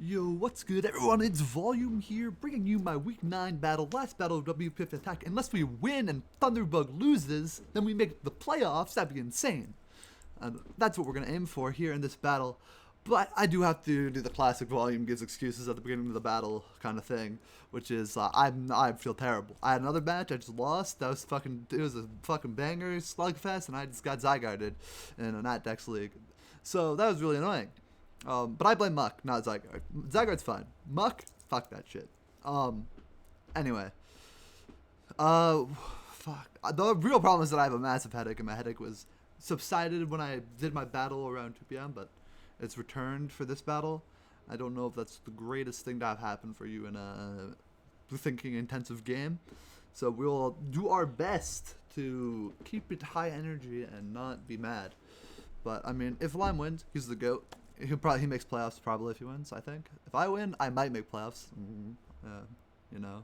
Yo, what's good everyone, it's Volume here, bringing you my Week 9 battle, last battle of WPF Attack. Unless we win and Thunderbug loses, then we make the playoffs. That'd be insane. And that's what we're going to aim for here in this battle. But I do have to do the classic Volume gives excuses at the beginning of the battle kind of thing, which is I feel terrible. I had another match, I just lost. It was a fucking banger, slugfest, and I just got Zygarde in a Nat Dex League. So that was really annoying. But I blame Muck, not Zygarde. Zygarde's fine. Muck, fuck that shit. Anyway. Fuck. The real problem is that I have a massive headache, and my headache was subsided when I did my battle around 2 p.m., but it's returned for this battle. I don't know if that's the greatest thing to have happen for you in a thinking intensive game. So we'll do our best to keep it high energy and not be mad. But, I mean, if Lime wins, he's the GOAT. He makes playoffs probably if he wins, I think. If I win, I might make playoffs. You know.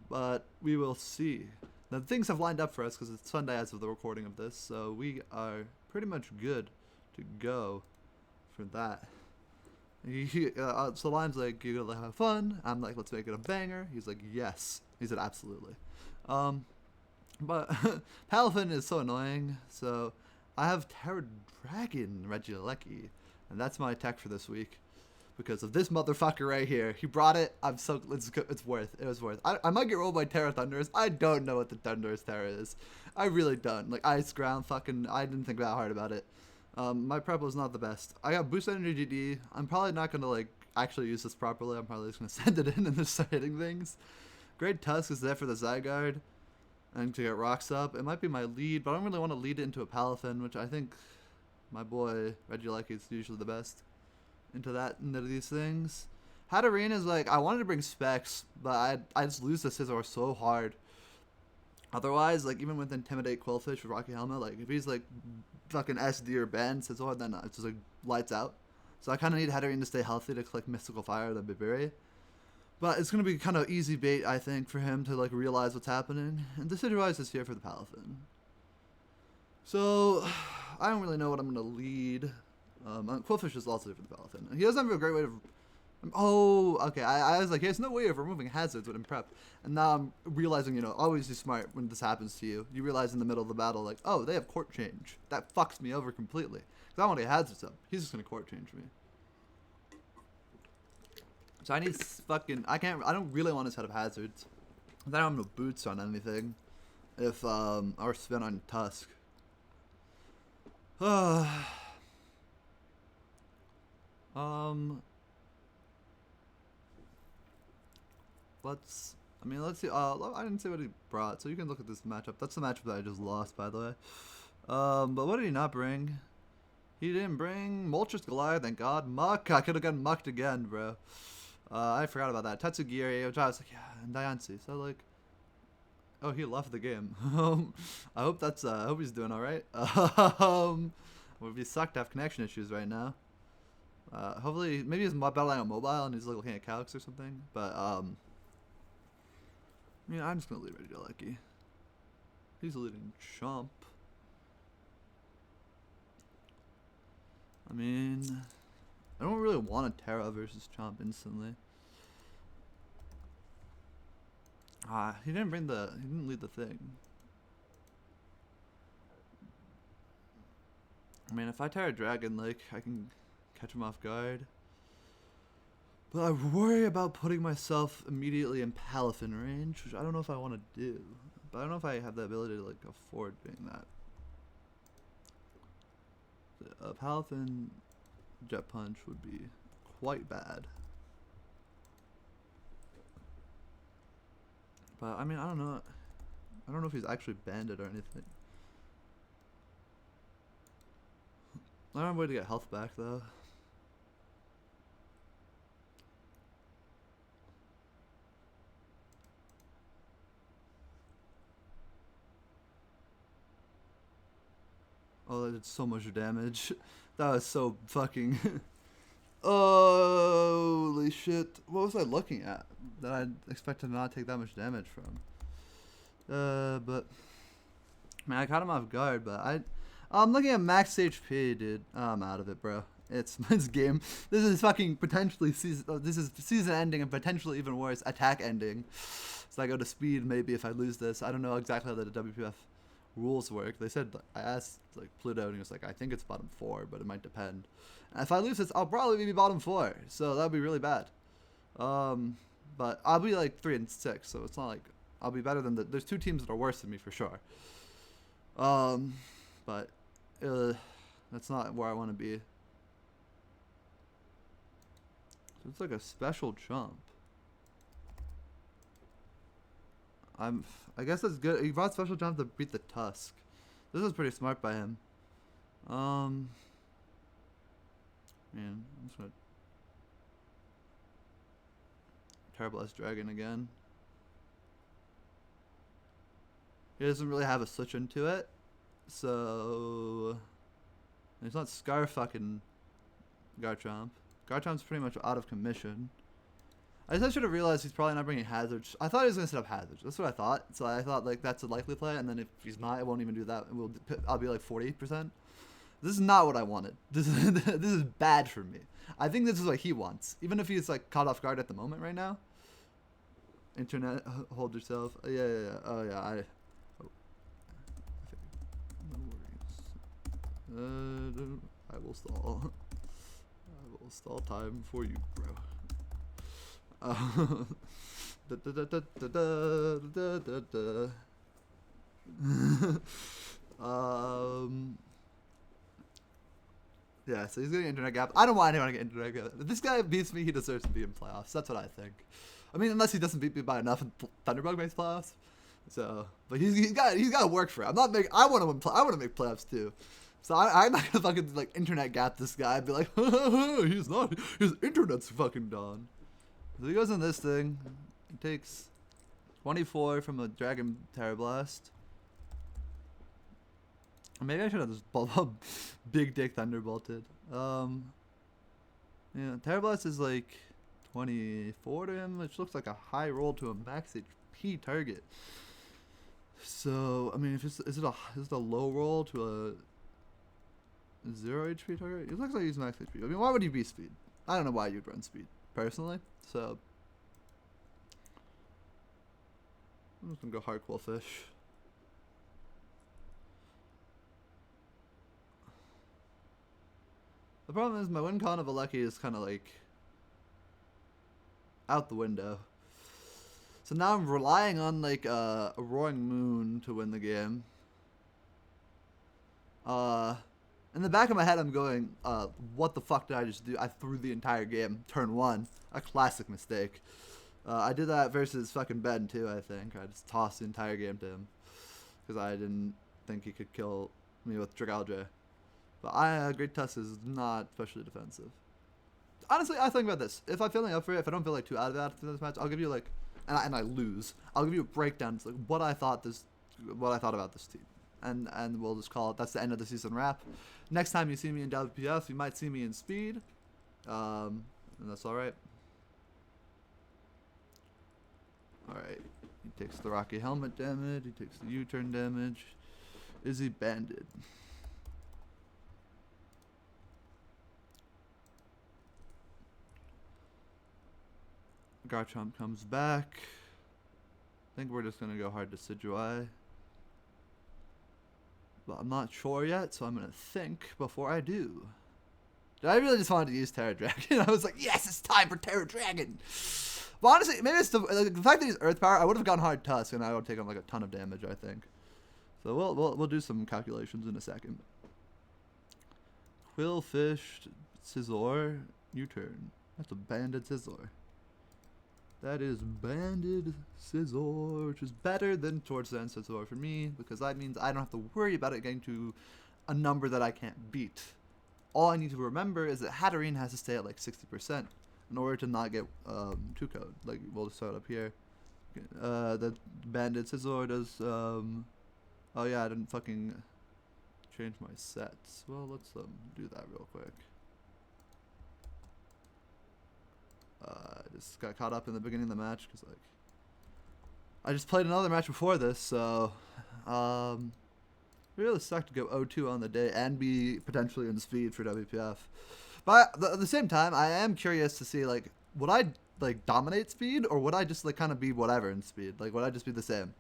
But we will see. Now, things have lined up for us because it's Sunday as of the recording of this. So we are pretty much good to go for that. So Lime's like, you gotta have fun. I'm like, let's make it a banger. He's like, yes. He said, absolutely. But Palafin is so annoying. So I have Terra Dragon Regieleki. And that's my attack for this week, because of this motherfucker right here. He brought it. It's worth. It was worth. I might get rolled by Terra Thundurus. I don't know what the Thundurus Terra is. I really don't. Like Ice Ground, fucking. I didn't think that hard about it. My prep was not the best. I got Boost Energy GD. I'm probably not gonna like actually use this properly. I'm probably just gonna send it in and just start hitting things. Great Tusk is there for the Zygarde, and to get rocks up. It might be my lead, but I don't really want to lead it into a Palafin, which I think my boy Regieleki is usually the best into these things. Hatterene is like, I wanted to bring Specs, but I just lose the Scizor so hard. Otherwise, like even with Intimidate Quillfish with Rocky Helmet, like if he's like fucking SD or Ben Scizor, then it's just like lights out. So I kind of need Hatterene to stay healthy to click Mystical Fire the Bibiri. But it's gonna be kind of easy bait, I think, for him to like realize what's happening. And Decidueye is here for the Palafin. So I don't really know what I'm going to lead. Quillfish is also for the Palafin. He doesn't have a great way of... Oh, okay. I was like, he has no way of removing hazards with him prep. And now I'm realizing, you know, always be smart when this happens to you. You realize in the middle of the battle, like, oh, they have court change. That fucks me over completely. Because I want to get hazards up. He's just going to court change me. So I need fucking... I don't really want to set up hazards. I don't have no boots on anything. If, or spin on Tusk. Let's see. I didn't see what he brought, so you can look at this matchup. That's the matchup that I just lost, by the way. But what did he not bring? He didn't bring Moltres Goliath, thank God. Muck, I could have gotten mucked again, bro. I forgot about that. Tatsugiri, which I was like, yeah, and Diancie. So like, oh, he left the game. I hope he's doing all right. Would be sucked to have connection issues right now. Hopefully, maybe he's battling on mobile and he's like looking at calcs or something. But yeah, I'm just gonna leave Regieleki. He's leading Chomp. I mean, I don't really want a Terra versus Chomp instantly. He didn't lead the thing. I mean, if I Terra Dragon, like, I can catch him off guard. But I worry about putting myself immediately in Palafin range, which I don't know if I want to do. But I don't know if I have the ability to, like, afford doing that. A Palafin Jet Punch would be quite bad. But, I mean, I don't know. I don't know if he's actually banded or anything. I don't have a way to get health back, though. Oh, that did so much damage. That was so fucking... Holy shit. What was I looking at that I expected to not take that much damage from? But... Man, I caught him off guard, but I'm looking at max HP, dude. I'm out of it, bro. It's this game. This is fucking potentially season. This is season ending and potentially even worse, attack ending. So I go to speed maybe if I lose this. I don't know exactly how the WPF rules work. They said, I asked like Pluto and he was like, I think it's bottom 4, but it might depend. And if I lose this, I'll probably be bottom 4. So that would be really bad. But I'll be like 3 and 6. So it's not like I'll be better than there's 2 teams that are worse than me for sure. But that's not where I want to be. So it's like a special jump. I guess that's good. He brought special jump to beat the Tusk. This was pretty smart by him. Man, I'm just gonna terrible S Dragon again. He doesn't really have a switch into it, so it's not Scar fucking Garchomp. Garchomp's pretty much out of commission. I should have realized he's probably not bringing hazards. I thought he was going to set up hazards. That's what I thought. So I thought like that's a likely play, and then if he's not, it won't even do that. I'll be like 40%. This is not what I wanted. This is bad for me. I think this is what he wants. Even if he's like caught off guard at the moment right now. Internet, hold yourself. Yeah. Oh yeah. No worries. I will stall. I will stall time for you, bro. Yeah, so he's getting internet gap. I don't want anyone to get internet gap. If this guy beats me, he deserves to be in playoffs. That's what I think. I mean, unless he doesn't beat me by enough and Thunderbug makes playoffs. So, but he's got to work for it. I'm not making. I want to win. I want to make playoffs too. So I'm not gonna fucking like internet gap this guy. I'd be like, he's not. His internet's fucking done. So he goes in this thing. He takes 24 from a Dragon Terra Blast. Maybe I should have just big dick Thunderbolted. Yeah, Terra Blast is like 24 to him, which looks like a high roll to a max HP target. So I mean, if is it a low roll to a 0 HP target? It looks like he's max HP. I mean, why would he be speed? I don't know why you'd run speed personally. So I'm just gonna go hard Quillfish. The problem is my win con of Alecki is kind of like out the window. So now I'm relying on like a Roaring Moon to win the game. In the back of my head I'm going, what the fuck did I just do? I threw the entire game, turn 1. A classic mistake. I did that versus fucking Ben too, I think. I just tossed the entire game to him. Because I didn't think he could kill me with Dragalge. But Great Tusk is not especially defensive. Honestly, I think about this. If I'm feeling up for it, if I don't feel like too out of it after this match, I'll give you like, and I lose, I'll give you a breakdown. It's like what I thought about this team. And we'll just call it, that's the end of the season wrap. Next time you see me in WPF, you might see me in speed. And that's alright. Alright. He takes the Rocky Helmet damage. He takes the U-turn damage. Is he banded? Garchomp comes back. I think we're just going to go hard Decidueye. But I'm not sure yet, so I'm going to think before I do. I really just wanted to use Terra Dragon. I was like, yes, it's time for Terra Dragon. But honestly, maybe it's the fact that he's Earth Power. I would have gone hard Tusk, and I would take him like a ton of damage, I think. So we'll do some calculations in a second. Quillfish, Scizor, U-turn. That's a banded Scizor. That is banded Scizor, which is better than Swords Dance Scizor for me, because that means I don't have to worry about it getting to a number that I can't beat. All I need to remember is that Hatterene has to stay at like 60% in order to not get 2-code. Like, we'll just start up here. The banded Scizor does, oh yeah, I didn't fucking change my sets. Well, let's do that real quick. Just got caught up in the beginning of the match because like I just played another match before this, so it really sucked to go 0-2 on the day and be potentially in speed for WPF. But at the same time, I am curious to see, like, would I, like, dominate speed, or would I just, like, kind of be whatever in speed? Like, would I just be the same?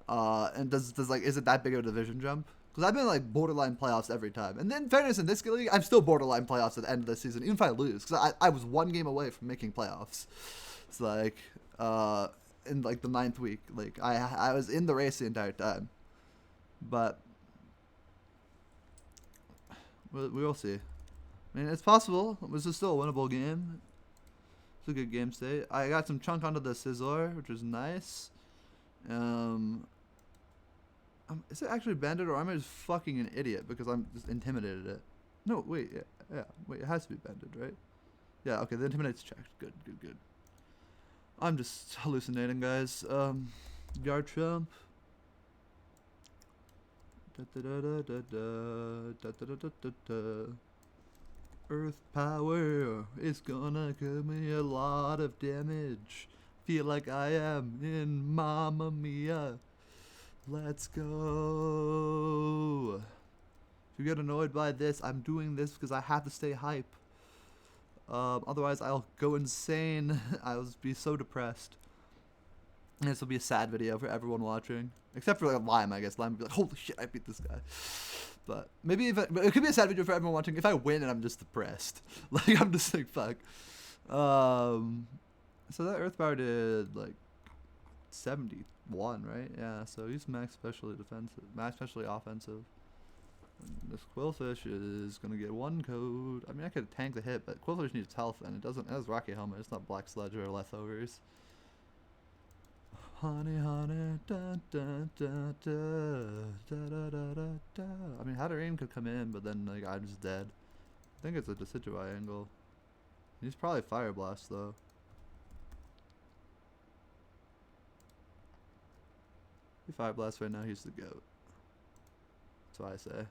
And does like, is it that big of a division jump? Because I've been, like, borderline playoffs every time. And then, in fairness, in this league, I'm still borderline playoffs at the end of the season, even if I lose. Because I was one game away from making playoffs. It's like, in, like, the 9th week. Like, I was in the race the entire time. But we will see. I mean, it's possible. This is still a winnable game. It's a good game state. I got some chunk onto the Scissor, which was nice. Is it actually banded, or am I just fucking an idiot because I'm just intimidated it? No, wait, yeah, wait, it has to be banded, right? Yeah, okay, the intimidate's checked. Good. I'm just hallucinating, guys. Yard Trump. Earth power is gonna give me a lot of damage. Feel like I am in Mamma Mia. Let's go. If you get annoyed by this, I'm doing this because I have to stay hype. Otherwise, I'll go insane. I'll be so depressed. And this will be a sad video for everyone watching. Except for like Lime, I guess. Lime will be like, holy shit, I beat this guy. But maybe but it could be a sad video for everyone watching if I win and I'm just depressed. Like, I'm just like, fuck. So that Earth Power did like 71, right? Yeah, so he's max specially defensive, max specially offensive. And this Quillfish is gonna get 1 code. I mean, I could tank the hit, but Quillfish needs health, and it has Rocky Helmet. It's not Black Sludge or leftovers. Honey, honey, da da da da da da da da da. I mean, Hatterene could come in, but then like I'm just dead. I think it's a Decidueye angle. He's probably Fire Blast though. If he Fire Blast right now, he's the GOAT. That's what I say.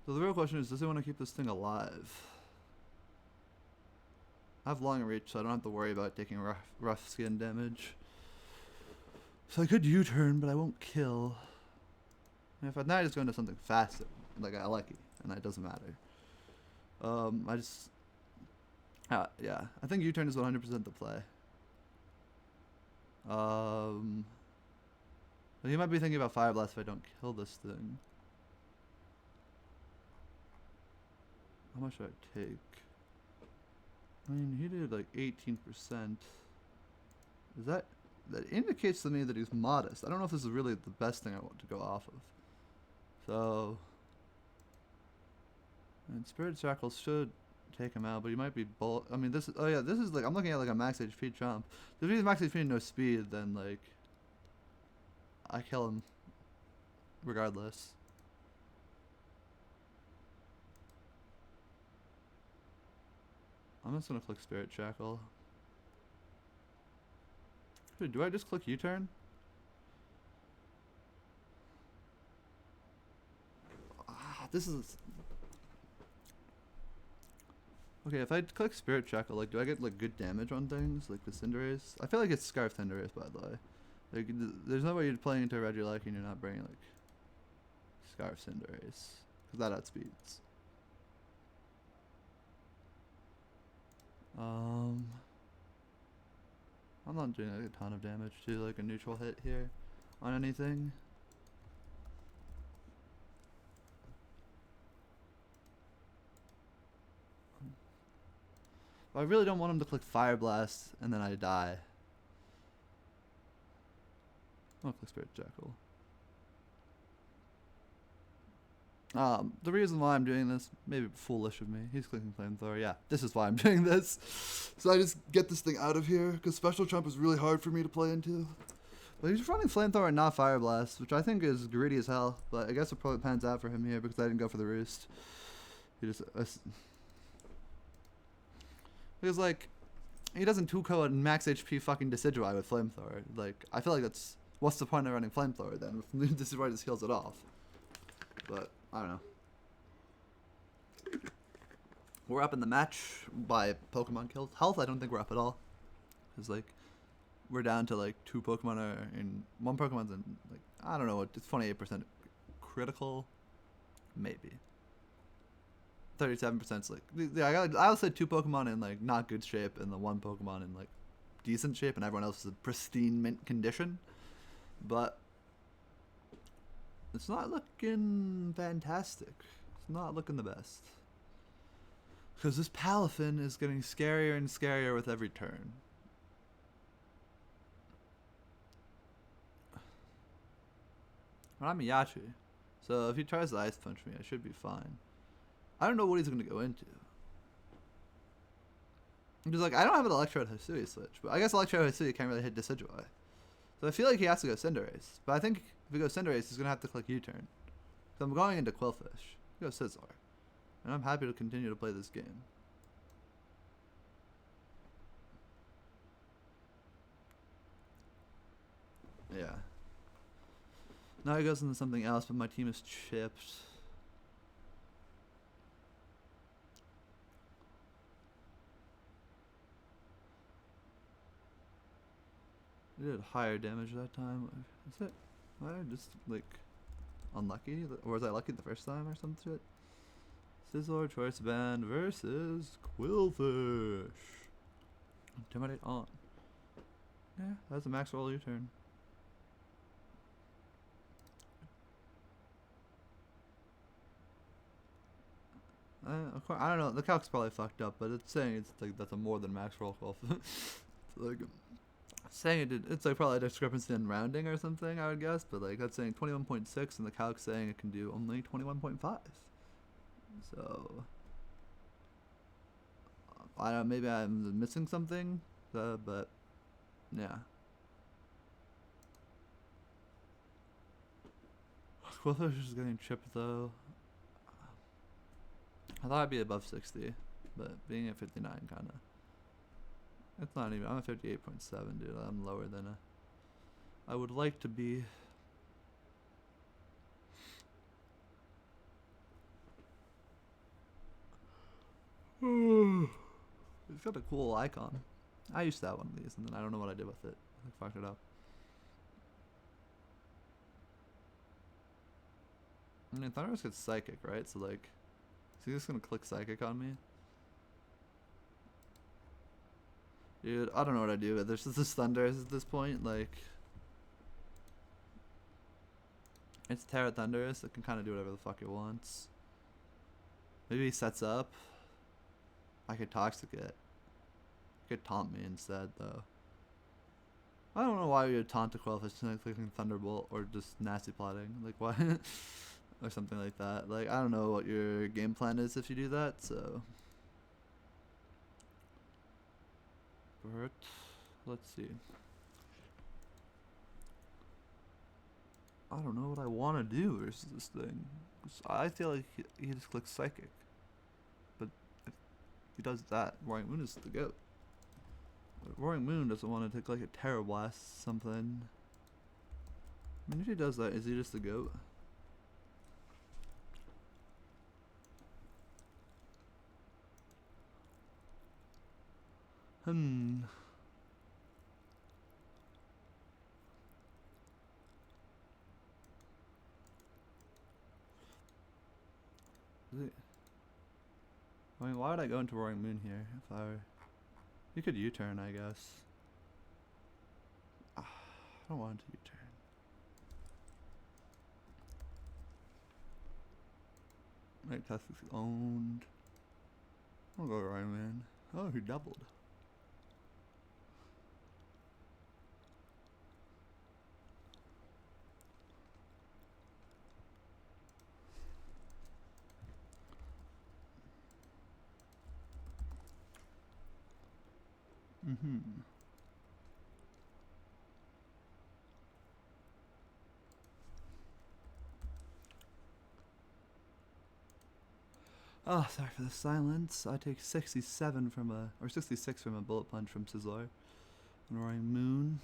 So the real question is, does he want to keep this thing alive? I have long reach, so I don't have to worry about taking rough skin damage. So I could U-turn, but I won't kill. And if now I just go into something faster, like I Lucky, and that doesn't matter. Yeah, I think U-turn is 100% the play. But you might be thinking about Fire Blast if I don't kill this thing. How much should I take? I mean, he did like 18%. Is that indicates to me that he's modest. I don't know if this is really the best thing I want to go off of. So, and Spirit Shackles should take him out, but he might be bulk. I mean, this is, oh yeah, this is like, I'm looking at like a max HP chomp. If he's max HP and no speed, then like, I kill him regardless. I'm just gonna click Spirit Shackle. Dude, do I just click U-turn? This is... Okay, if I click Spirit Shackle, like, do I get, like, good damage on things? Like the Cinderace? I feel like it's Scarf Cinderace, by the way. Like, there's no way you're playing into a Regieleki and you're not bringing, like, Scarf Cinderace. Because that outspeeds. I'm not doing like a ton of damage to like a neutral hit here on anything. But I really don't want him to click Fire Blast and then I die. I'll click Spirit Jackal. The reason why I'm doing this, maybe foolish of me. He's clicking Flamethrower. Yeah, this is why I'm doing this. So I just get this thing out of here, because Special Trump is really hard for me to play into. But he's running Flamethrower and not Fire Blast, which I think is greedy as hell. But I guess it probably pans out for him here, because I didn't go for the Roost. He just... because, like, he doesn't 2-ko and max HP fucking Decidueye with Flamethrower. Like, I feel like that's... what's the point of running Flamethrower then, if Decidueye just heals it off? But... I don't know. We're up in the match by Pokemon kills. Health, I don't think we're up at all. Because, like, we're down to like 2 Pokemon are in, 1 Pokemon's in like, I don't know what, it's 28% critical, maybe. 37% is like, yeah, I would say 2 Pokemon in like not good shape and the 1 Pokemon in like decent shape, and everyone else is in pristine mint condition. But it's not looking fantastic. It's not looking the best. Because this Palafin is getting scarier and scarier with every turn. But I'm a Yachi, so if he tries to Ice Punch me, I should be fine. I don't know what he's going to go into. Because, like, I don't have an Electrode Hisui switch, but I guess Electrode Hisui can't really hit Decidueye. So I feel like he has to go Cinderace. But I think if he goes Cinderace, he's going to have to click U-turn. So I'm going into Qwilfish. Go Scizor. And I'm happy to continue to play this game. Yeah. Now he goes into something else, but my team is chipped. He did higher damage that time. Is it? Am I just like unlucky? Or was I lucky the first time or some shit? Scizor Choice Band versus Qwilfish. Intimidate on. Yeah, that's a max roll U-turn. Of course, I don't know. The calc's probably fucked up, but it's saying it's like that's a more than max roll call. Like saying it did, it's like probably a discrepancy in rounding or something, I would guess. But like that's saying 21.6, and the calc saying it can do only 21.5. So I don't. Maybe I'm missing something, but yeah. Qwilfish is getting chipped though. I thought I'd be above 60, but being at 59 kind of. It's not even. I'm at 58.7, dude. I'm lower than I would like to be. It's got a cool icon. I used to have one of these, and then I don't know what I did with it. I fucked it up. I mean, Thunderous gets Psychic, right? So like, is he just gonna click Psychic on me? Dude, I don't know what I do, but there's just this Thunderous at this point, like. It's Terra Thunderous, it can kind of do whatever the fuck it wants. Maybe he sets up. I could Toxic it. He could taunt me instead, though. I don't know why you would taunt a Qwilfish clicking Thunderbolt or just nasty plotting. Like, why? Or something like that. Like, I don't know what your game plan is if you do that, so. But, let's see. I don't know what I want to do versus this thing. I feel like he just clicks Psychic. But if he does that, Roaring Moon is the GOAT. But Roaring Moon doesn't want to take like a Terra Blast something. I mean, if he does that, is he just the GOAT? I mean, why would I go into Roaring Moon here if I were... You could U-turn, I guess. I don't want to U-turn. Right, Tusk's owned. I'll go Roaring Moon. Oh, he doubled. Oh, sorry for the silence. I take 67 from or 66 from a Bullet Punch from Scizor. And Roaring Moon.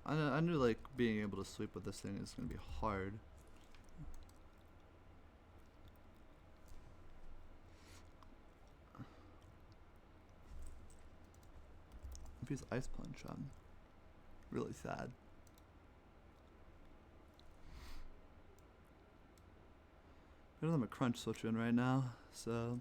I knew like being able to sweep with this thing is gonna be hard. If he's Ice Punch, I'm really sad. I don't have a crunch switch in right now, so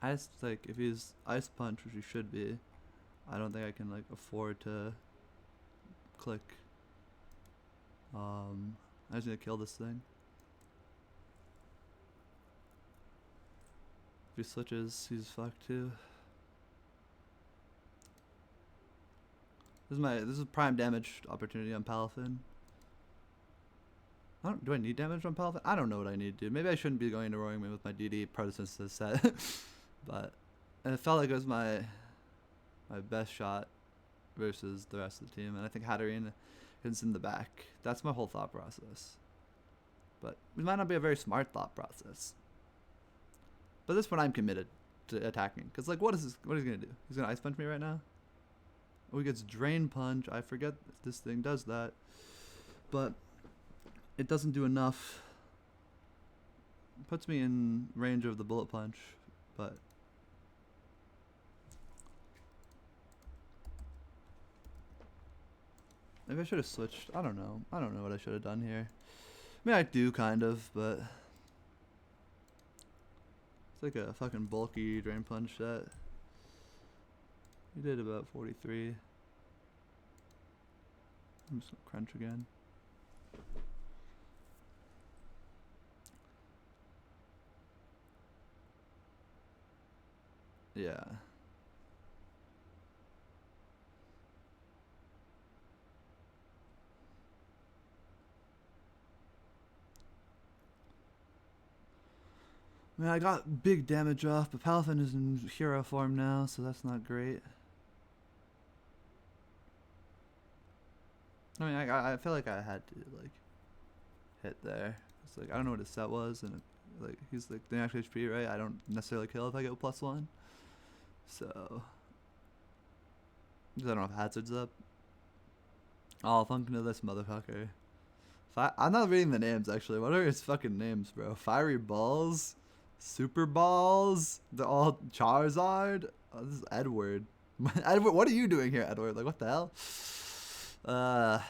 I just like if he's Ice Punch, which he should be, I don't think I can like afford to click. I just need to kill this thing. If he switches, he's fucked too. This is prime damage opportunity on Palafin. Do I need damage on Palafin? I don't know what I need to do. Maybe I shouldn't be going into Roaring Wind with my DD predecessor set. But it felt like it was my best shot versus the rest of the team. And I think Hatterene is in the back. That's my whole thought process. But it might not be a very smart thought process. But this one I'm committed to attacking. Because like what is he going to do? He's going to Ice Punch me right now? Oh, he gets Drain Punch. I forget if this thing does that. But it doesn't do enough. It puts me in range of the Bullet Punch. But maybe I should have switched. I don't know. I don't know what I should have done here. I mean, I do kind of, but it's like a fucking bulky Drain Punch set. He did about 43. I'm just gonna crunch again. Yeah. I mean, I got big damage off, but Palafin is in hero form now, so that's not great. I mean, I feel like I had to like hit there. It's like I don't know what his set was, and like he's like the max HP, right? I don't necessarily kill if I go +1, so because I don't have hazards up. Oh, funk into this motherfucker. I'm not reading the names actually. What are his fucking names, bro? Fiery Balls, Super Balls. They're all Charizard. Oh, this is Edward. Edward, what are you doing here, Edward? Like, what the hell? Yeah,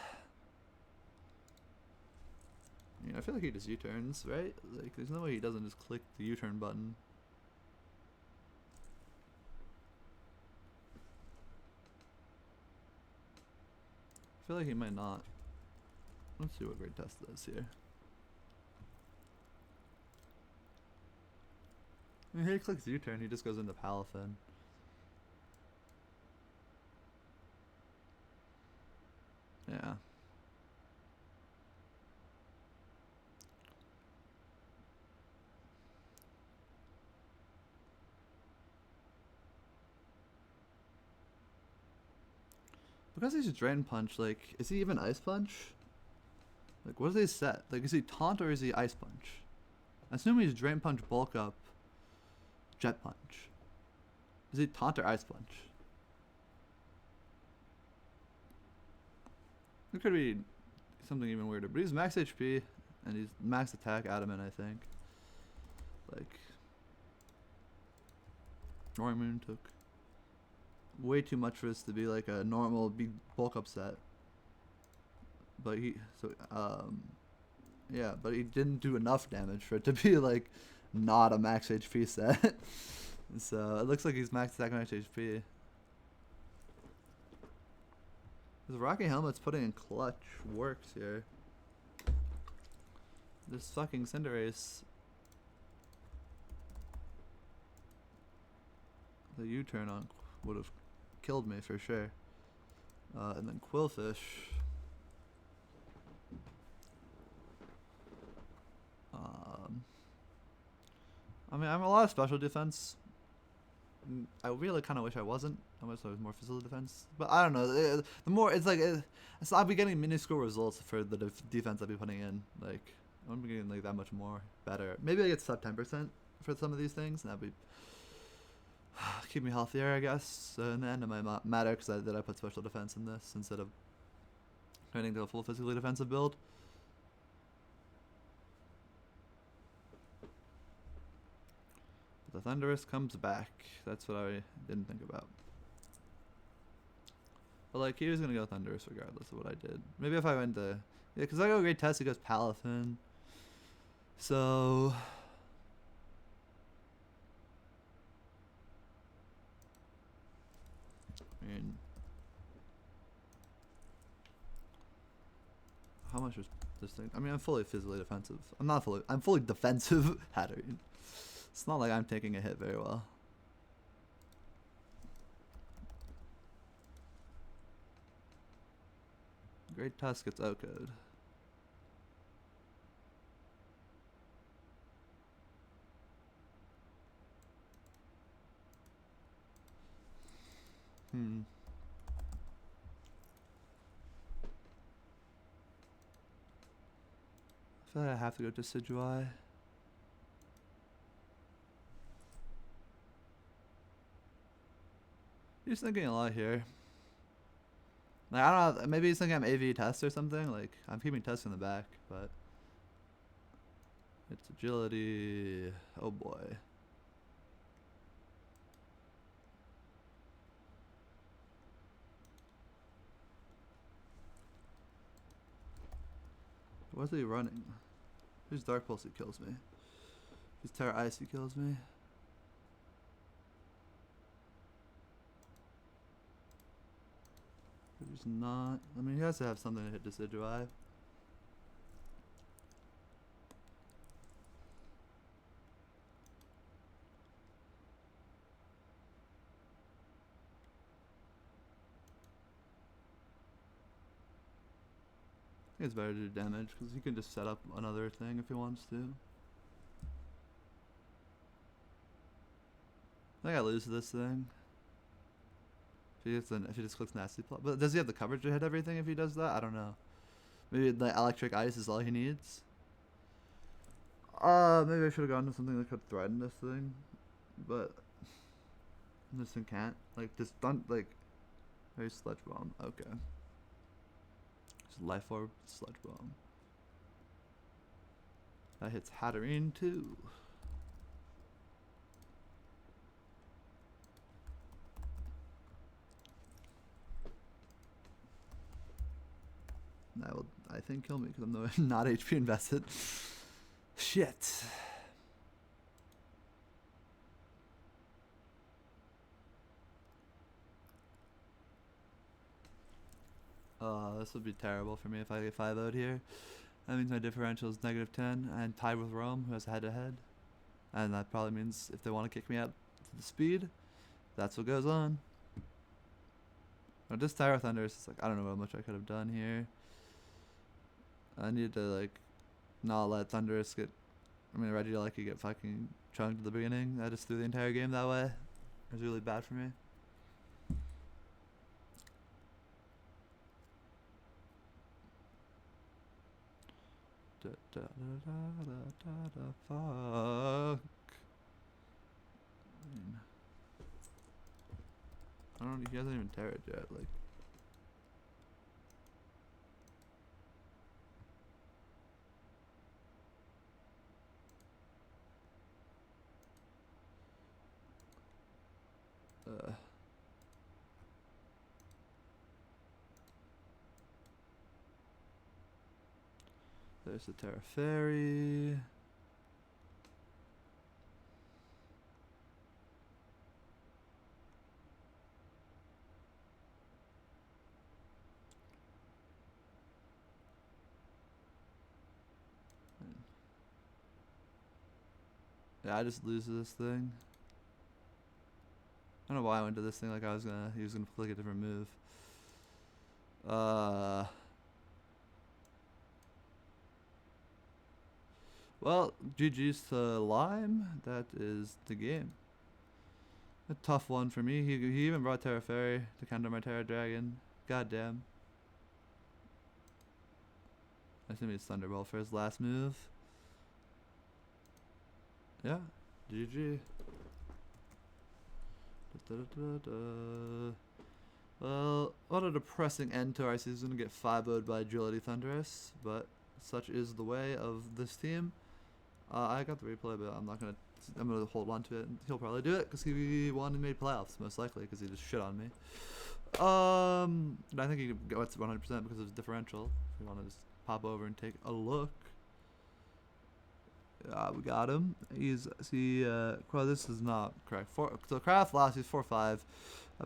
I feel like he just U-turns, right? Like, there's no way he doesn't just click the U-turn button. I feel like he might not. Let's see what Great Test does here. I mean, he clicks U-turn, he just goes into Palafin. Yeah. Because he's a Drain Punch, like, is he even Ice Punch? Like, what is his set? Like, is he Taunt or is he Ice Punch? I assume he's Drain Punch, Bulk Up, Jet Punch. Is he Taunt or Ice Punch? It could be something even weirder, but he's max HP and he's max attack adamant, I think. Like, Roaring Moon took way too much for this to be like a normal big bulk up set. But yeah, but he didn't do enough damage for it to be like not a max HP set. So it looks like he's max attack max HP. His Rocky Helmet's putting in clutch works here. This fucking Cinderace. The U-turn on would have killed me for sure. And then Quillfish. I mean, I'm a lot of special defense. I really kind of wish I wasn't. I wish I was more physical defense. But I don't know. The more it's like, I'll be getting minuscule results for the defense I'll be putting in. Like, I'm getting like that much more better. Maybe I get sub 10% for some of these things, and that'd be keep me healthier, I guess. In the end, it might matter because I put special defense in this instead of turning to a full physically defensive build. The Thunderous comes back. That's what I didn't think about. But like, he was gonna go Thunderous regardless of what I did. Maybe if I went to... Yeah, because I go Great Test, he goes Palafin. So... I mean... How much was this thing? I mean, I'm fully physically defensive. I'm not fully... I'm fully defensive. Hatterene. It's not like I'm taking a hit very well. Great Tusk gets outcode. I feel like I have to go to Decidueye. He's thinking a lot here. Like, I don't know, maybe he's thinking I'm AV test or something. Like, I'm keeping test in the back, but it's agility. Oh boy. What's he running? Who's Dark Pulse? He kills me. Who's Terra Ice? He kills me. He's not. I mean, he has to have something to hit Decidueye. I think it's better to do damage because he can just set up another thing if he wants to. I think I lose this thing. If he just clicks nasty plot. But does he have the coverage to hit everything if he does that? I don't know. Maybe the electric ice is all he needs. Maybe I should have gone to something that could threaten this thing. But this thing can't. Like just like maybe Sludge Bomb. Okay. Just Life Orb, Sludge Bomb. That hits Hatterene too. That will, I think, kill me because I'm not HP invested. Shit. This would be terrible for me if I get 5-0'd here. That means my differential is -10 and tied with Rome, who has a head-to-head. And that probably means if they want to kick me out to the speed, that's what goes on. But this Tyro Thunder is like, I don't know how much I could have done here. I need to like not let Thunderous get. I mean, Regieleki get fucking chunked at the beginning. I just threw the entire game that way. It was really bad for me. Fuck. I don't. He hasn't even Terra yet. Like. There's the Terra Fairy. Yeah, I just lose this thing. I don't know why I went to this thing like he was gonna flick a different move. Well, GG's to Lime. That is the game. A tough one for me. He even brought Terra Fairy to counter my Terra Dragon. God damn. I think it's Thunderbolt for his last move. Yeah, GG. Well, what a depressing end to our season. Get 5-0'd by Agility Thunderous, but such is the way of this team. I got the replay, but I'm not gonna I'm gonna hold on to it. And he'll probably do it because he won and made playoffs most likely because he just shit on me. And I think he could go at 100% because of his differential. If you want to just pop over and take a look. We got him. Well, this is not correct. So Kraft last, he's 4-5.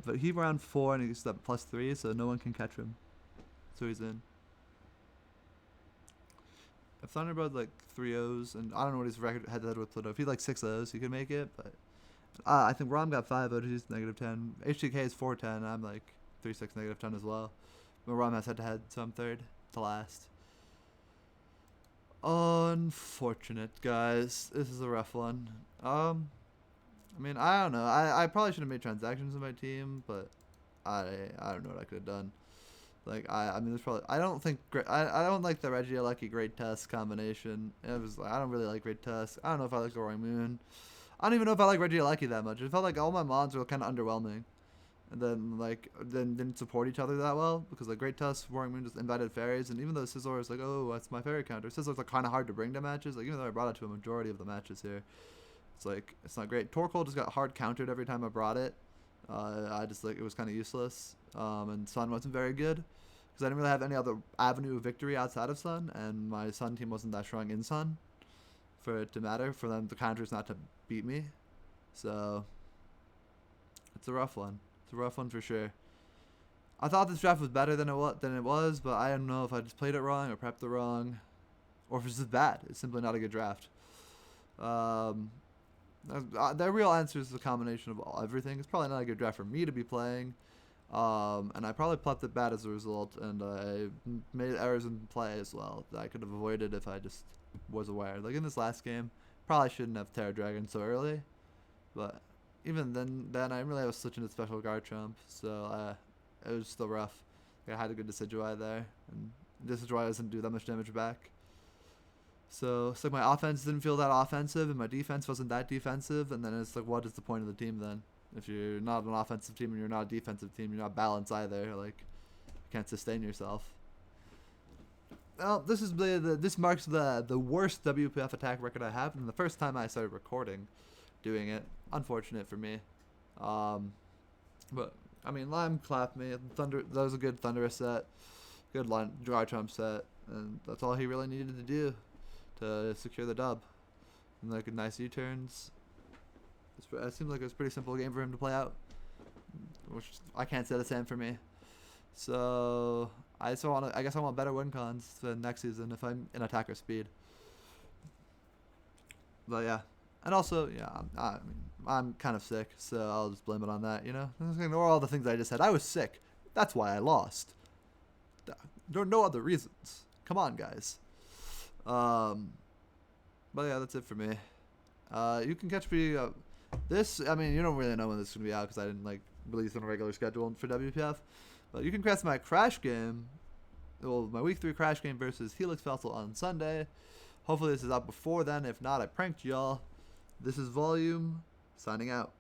But he ran 4 and he's at +3, so no one can catch him. So he's in. If Thunderbird like 3-0s, and I don't know what his record head-to-head with Pluto. If he like 6-0s, he could make it, but I think Rom got 5-0, he's -10. HTK is 4-10, I'm like 3-6 -10 as well. But Rom has head-to-head, so I'm third to last. Unfortunate, guys. This is a rough one. I mean, I don't know. I probably should have made transactions in my team, but I don't know what I could have done. Like I mean, there's probably I don't like the Reggie Alecki Great Tusk combination. It was I don't really like Great Tusk. I don't know if I like the Roaring Moon. I don't even know if I like Reggie Alecki that much. It felt like all my mods were kind of underwhelming, and then didn't support each other that well because like Great Tusk, Roaring Moon just invited fairies, and even though Scizor is like, oh, that's my fairy counter. Scizor's like kind of hard to bring to matches. Like even though I brought it to a majority of the matches here, it's like it's not great. Torkoal just got hard countered every time I brought it. I just like it was kind of useless. And Sun wasn't very good because I didn't really have any other avenue of victory outside of Sun, and my Sun team wasn't that strong in Sun for it to matter for them the counters not to beat me. So it's a rough one. It's a rough one for sure. I thought this draft was better than it was, but I don't know if I just played it wrong or prepped it wrong, or if it's just bad. It's simply not a good draft. The real answer is the combination of everything. It's probably not a good draft for me to be playing. And I probably plucked it bad as a result, and I made errors in play as well that I could have avoided if I just was aware. Like in this last game, probably shouldn't have Terra Dragon so early, but even then I didn't really have a switch into special Garchomp, so it was still rough. Like I had a good Decidueye there, and Decidueye doesn't do that much damage back. So it's like my offense didn't feel that offensive, and my defense wasn't that defensive, and then it's like, what is the point of the team then? If you're not an offensive team and you're not a defensive team, you're not balanced either. Like, you can't sustain yourself. Well, this is this marks the worst WPF attack record I have, and the first time I started recording, doing it. Unfortunate for me. But I mean, Lime clapped me. That was a good Thundurus set, good Garchomp set, and that's all he really needed to do to secure the dub. And like nice U-turns. It seems like it was a pretty simple game for him to play out, which I can't say the same for me. So I guess I want better win cons for next season if I'm in attacker speed. But yeah, and also yeah, I'm kind of sick, so I'll just blame it on that. You know, ignore all the things I just said. I was sick. That's why I lost. There are no other reasons. Come on, guys. But yeah, that's it for me. You can catch me. I mean, you don't really know when this is gonna be out because I didn't like release on a regular schedule for WPF. But you can catch my Crash game, well, my week 3 Crash game versus Helix Fossil on Sunday. Hopefully this is out before then. If not, I pranked y'all. This is Volume, signing out.